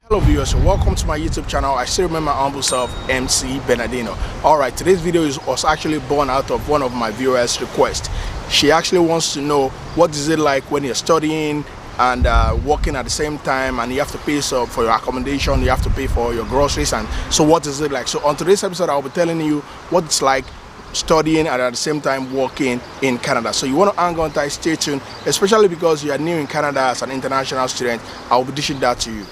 Hello viewers, welcome to my YouTube channel. I still remember my humble self, MC Bernardino. Alright, today's video was actually born out of one of my viewers' requests. She actually wants to know what is it like when you're studying and working at the same time, and you have to pay for your accommodation, you have to pay for your groceries, and so what is it like? So on today's episode I'll be telling you what it's like studying and at the same time working in Canada. So you want to hang on tight, stay tuned, especially because you are new in Canada as an international student. I'll be dishing that to you.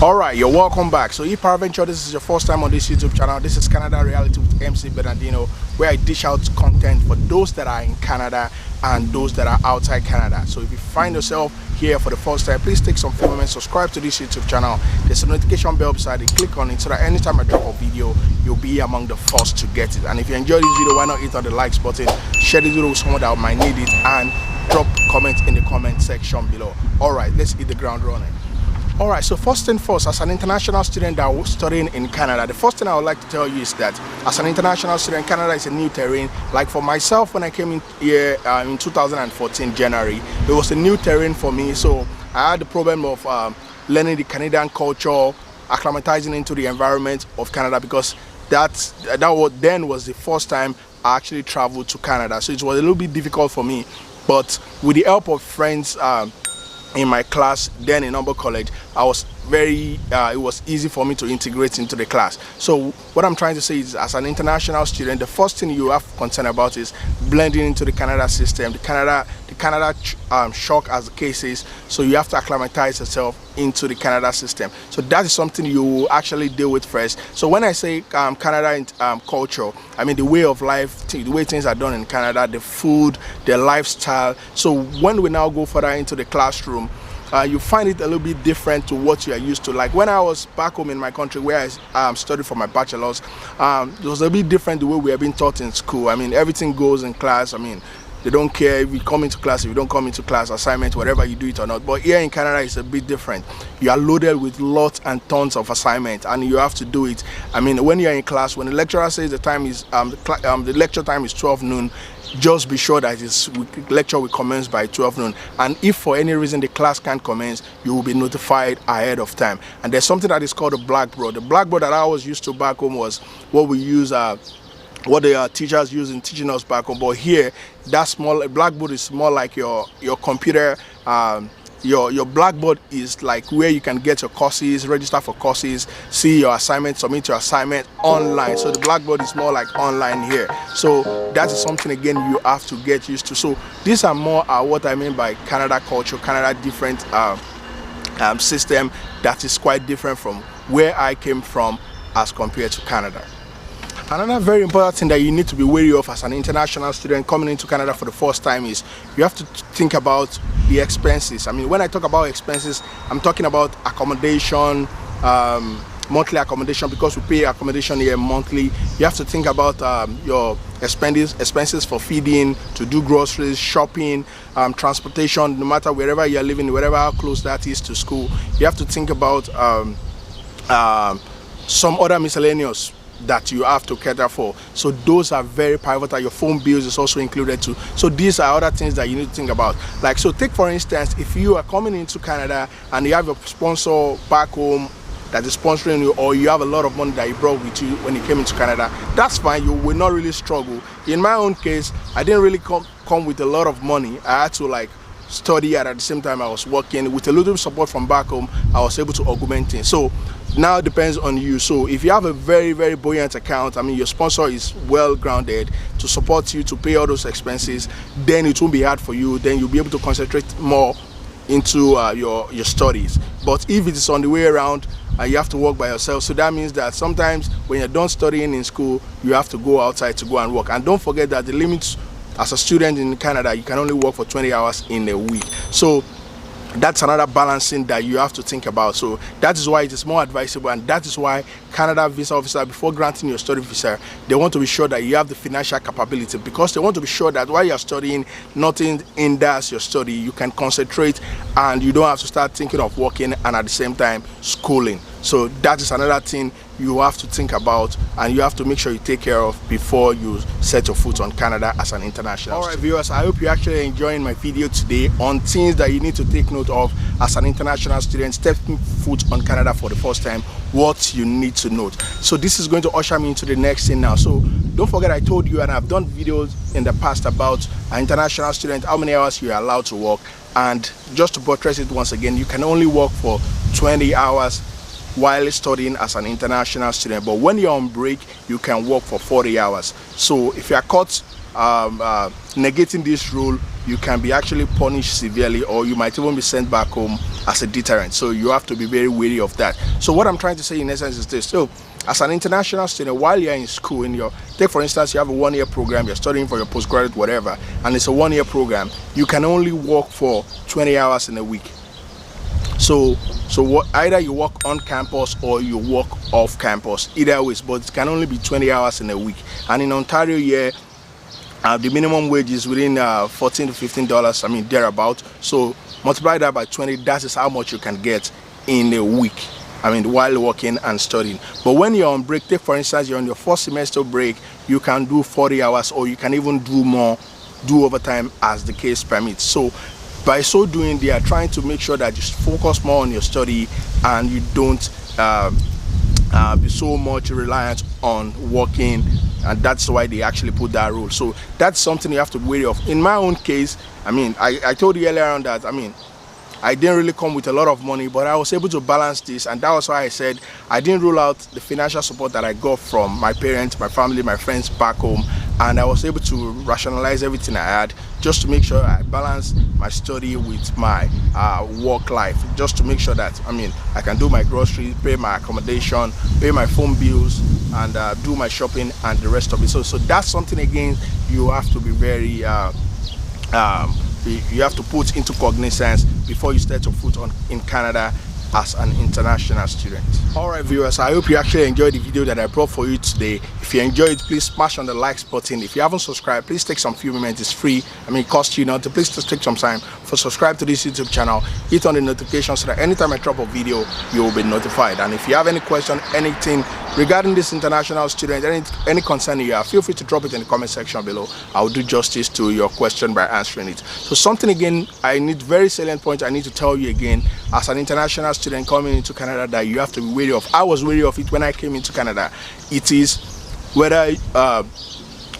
Alright, you're welcome back. So if peradventure this is your first time on this YouTube channel, this is Canada Reality with MC Bernardino, where I dish out content for those that are in Canada and those that are outside Canada. So if you find yourself here for the first time, please take some few moments, subscribe to this YouTube channel. There's a notification bell beside it, click on it so that anytime I drop a video, you'll be among the first to get it. And if you enjoy this video, why not hit on the likes button, share this video with someone that might need it, and drop comments in the comment section below. Alright, let's hit the ground running. Alright, so first thing first, as an international student that was studying in Canada, the first thing I would like to tell you is that as an international student, Canada is a new terrain. Like for myself, when I came in here in 2014 January, it was a new terrain for me. So I had the problem of learning the Canadian culture, acclimatizing into the environment of Canada, because that was the first time I actually traveled to Canada. So it was a little bit difficult for me, but with the help of friends in my class then in Humber College, I was it was easy for me to integrate into the class. So what I'm trying to say is, as an international student, the first thing you have concern about is blending into the Canada system, the Canada shock as the case is. So you have to acclimatize yourself into the Canada system. So that is something you will actually deal with first. So when I say Canada culture, I mean the way of life, the way things are done in Canada, the food, the lifestyle. So when we now go further into the classroom, you find it a little bit different to what you are used to. Like when I was back home in my country where I studied for my bachelor's, it was a bit different the way we have been taught in school. I mean, everything goes in class. I mean, they don't care if you come into class, if you don't come into class, assignment, whatever you do it or not. But here in Canada, it's a bit different. You are loaded with lots and tons of assignments, and you have to do it. I mean, when you're in class, when the lecturer says the time is the lecture time is 12 noon, just be sure that the lecture will commence by 12 noon. And if for any reason the class can't commence, you will be notified ahead of time. And there's something that is called a blackboard. The blackboard that I was used to back home was what we use. What the teachers use in teaching us back home. But here, that small blackboard is more like your computer. Your blackboard is like where you can get your courses, register for courses, see your assignment, submit your assignment online. So the blackboard is more like online here. So that is something again you have to get used to. So these are more what I mean by Canada culture, Canada different system that is quite different from where I came from as compared to Canada. Another very important thing that you need to be wary of as an international student coming into Canada for the first time is you have to think about the expenses. I mean, when I talk about expenses, I'm talking about accommodation, monthly accommodation, because we pay accommodation here monthly. You have to think about your expenses for feeding, to do groceries, shopping, transportation, no matter wherever you're living, wherever how close that is to school. You have to think about some other miscellaneous that you have to cater for. So those are very pivotal. Your phone bills is also included too. So these are other things that you need to think about. Like, so take for instance, if you are coming into Canada and you have a sponsor back home that is sponsoring you, or you have a lot of money that you brought with you when you came into Canada, that's fine. You will not really struggle. In my own case, I didn't really come with a lot of money. I had to like study, and at the same time I was working. With a little support from back home, I was able to augment things. So now it depends on you. So if you have a very, very buoyant account, I mean your sponsor is well grounded to support you to pay all those expenses, then it won't be hard for you. Then you'll be able to concentrate more into your studies. But if it is on the way around, you have to work by yourself. So that means that sometimes when you're done studying in school, you have to go outside to go and work. And don't forget that the limits as a student in Canada, you can only work for 20 hours in a week. So that's another balancing that you have to think about. So that is why it is more advisable, and that is why Canada visa officer, before granting your study visa, they want to be sure that you have the financial capability, because they want to be sure that while you're studying, nothing hinders your study. You can concentrate and you don't have to start thinking of working and at the same time schooling. So that is another thing you have to think about, and you have to make sure you take care of before you set your foot on Canada as an international student. All right, viewers, I hope you're actually enjoying my video today on things that you need to take note of as an international student stepping foot on Canada for the first time, what you need to note. So this is going to usher me into the next thing now. So don't forget, I told you, and I've done videos in the past about an international student, how many hours you are allowed to work. And just to buttress it once again, you can only work for 20 hours while studying as an international student, but when you're on break you can work for 40 hours. So if you are caught negating this rule, you can be actually punished severely, or you might even be sent back home as a deterrent. So you have to be very wary of that. So what I'm trying to say in essence is this: so as an international student, while you're in school, take for instance, you have a 1-year program, you're studying for your postgraduate whatever, and it's a 1-year program, you can only work for 20 hours in a week. So either you work on campus or you work off campus, either ways, but it can only be 20 hours in a week. And in Ontario here, the minimum wage is within $14 to $15, I mean thereabout. So multiply that by 20, that is how much you can get in a week, I mean while working and studying. But when you're on break, take for instance, you're on your first semester break, you can do 40 hours, or you can even do more, do overtime as the case permits. So by so doing, they are trying to make sure that you focus more on your study and you don't be so much reliant on working, and that's why they actually put that rule. So that's something you have to be wary of. In my own case, I mean, I told you earlier on that, I mean, I didn't really come with a lot of money, but I was able to balance this, and that was why I said I didn't rule out the financial support that I got from my parents, my family, my friends back home, and I was able to rationalize everything I had just to make sure I balance my study with my work life, just to make sure that, I mean, I can do my groceries, pay my accommodation, pay my phone bills, and do my shopping and the rest of it. So that's something, again, you have to be very you have to put into cognizance before you start your foot in Canada as an international student. Alright viewers, I hope you actually enjoyed the video that I brought for you today. If you enjoyed it, please smash on the likes button. If you haven't subscribed, please take some few moments, it's free. I mean, it costs you nothing. Please just take some time for subscribe to this YouTube channel, hit on the notification so that anytime I drop a video, you will be notified. And if you have any question, anything regarding this international student, any concern you have, feel free to drop it in the comment section below. I will do justice to your question by answering it. So something, again, I need very salient point I need to tell you again, as an international student coming into Canada, that you have to be wary of. I was wary of it when I came into Canada. It is whether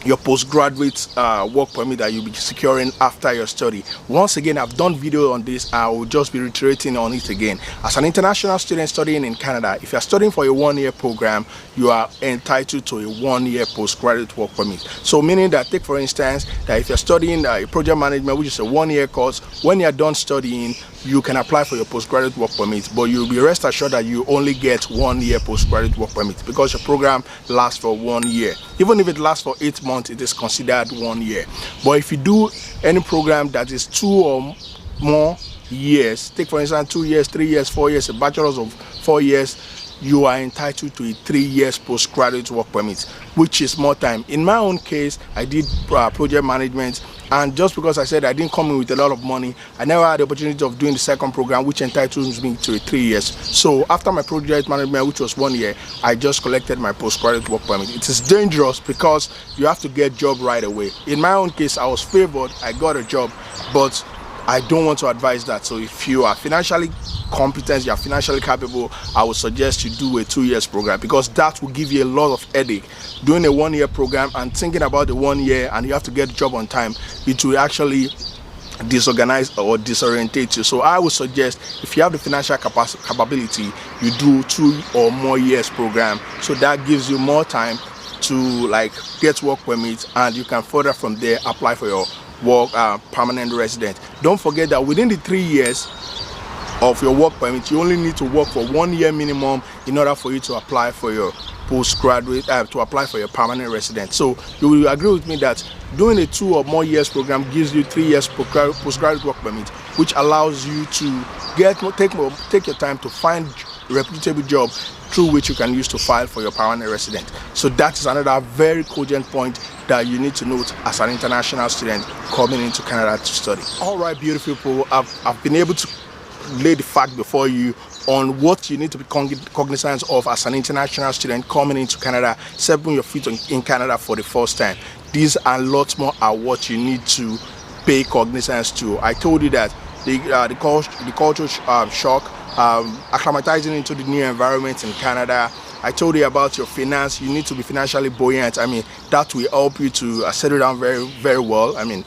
your postgraduate work permit that you'll be securing after your study. Once again, I've done video on this. I will just be reiterating on it again. As an international student studying in Canada, if you're studying for a 1-year program, you are entitled to a 1-year postgraduate work permit. So meaning that, take for instance, that if you're studying project management, which is a 1-year course, when you're done studying, you can apply for your postgraduate work permit, but you'll be rest assured that you only get 1-year postgraduate work permit, because your program lasts for 1 year. Even if it lasts for 8 months, it is considered 1 year. But if you do any program that is 2 or more years, take for instance 2 years, 3 years, 4 years, a bachelor's of 4 years, you are entitled to a 3 years postgraduate work permit, which is more time. In my own case, I did project management, and just because I said I didn't come in with a lot of money, I never had the opportunity of doing the second program, which entitles me to 3 years. So after my project management, which was 1 year, I just collected my postgraduate work permit. It is dangerous because you have to get a job right away. In my own case, I was favored, I got a job, but I don't want to advise that. So if you are financially competent, you are financially capable, I would suggest you do a 2 years program, because that will give you a lot of headache. Doing a 1-year program and thinking about the 1 year and you have to get a job on time, it will actually disorganize or disorientate you. So I would suggest, if you have the financial capability, you do 2 or more years program, so that gives you more time to like get work permit, and you can further from there apply for your work permanent resident. Don't forget that within the 3 years of your work permit, you only need to work for 1 year minimum in order for you to apply for your postgraduate, to apply for your permanent resident. So you will agree with me that doing a 2 or more years program gives you 3 years postgraduate work permit, which allows you to take your time to find a reputable job through which you can use to file for your permanent resident. So that is another very cogent point that you need to note as an international student coming into Canada to study. All right, beautiful people, I've been able to lay the fact before you on what you need to be cognizant of as an international student coming into Canada, stepping your feet in Canada for the first time. These and lots more are what you need to pay cognizance to. I told you that the cultural shock, acclimatizing into the new environment in Canada. I told you about your finance. You need to be financially buoyant. I mean, that will help you to settle down very, very well. I mean,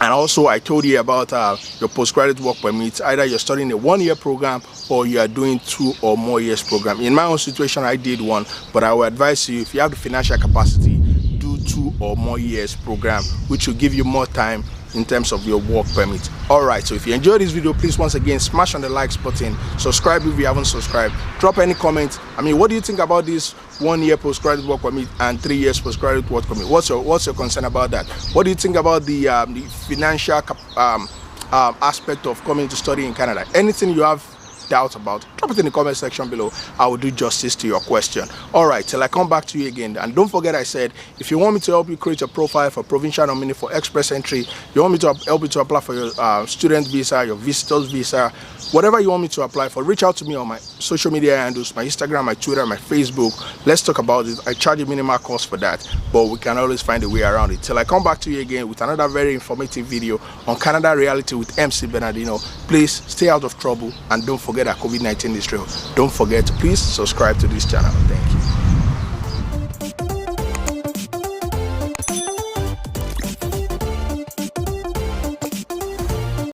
and also I told you about your postgraduate work permit. Either you're studying a 1-year program or you are doing 2 or more years program. In my own situation, I did 1, but I would advise you, if you have the financial capacity, do 2 or more years program, which will give you more time in terms of your work permit. Alright, so if you enjoyed this video, please once again smash on the likes button, subscribe if you haven't subscribed, drop any comments. I mean, what do you think about this 1-year postgraduate work permit and 3 years postgraduate work permit? What's your concern about that? What do you think about the financial aspect of coming to study in Canada? Anything you have doubt about, drop it in the comment section below. I will do justice to your question. Alright, till I come back to you again. And don't forget, I said, if you want me to help you create a profile for provincial nominee for express entry, you want me to help you to apply for your student visa, your visitor's visa, whatever you want me to apply for, reach out to me on my social media handles, my Instagram, my Twitter, my Facebook. Let's talk about it. I charge a minimal cost for that, but we can always find a way around it. Till I come back to you again with another very informative video on Canada Reality with MC Bernardino. Please stay out of trouble and don't forget that COVID-19 is real. Don't forget to please subscribe to this channel. Thank you.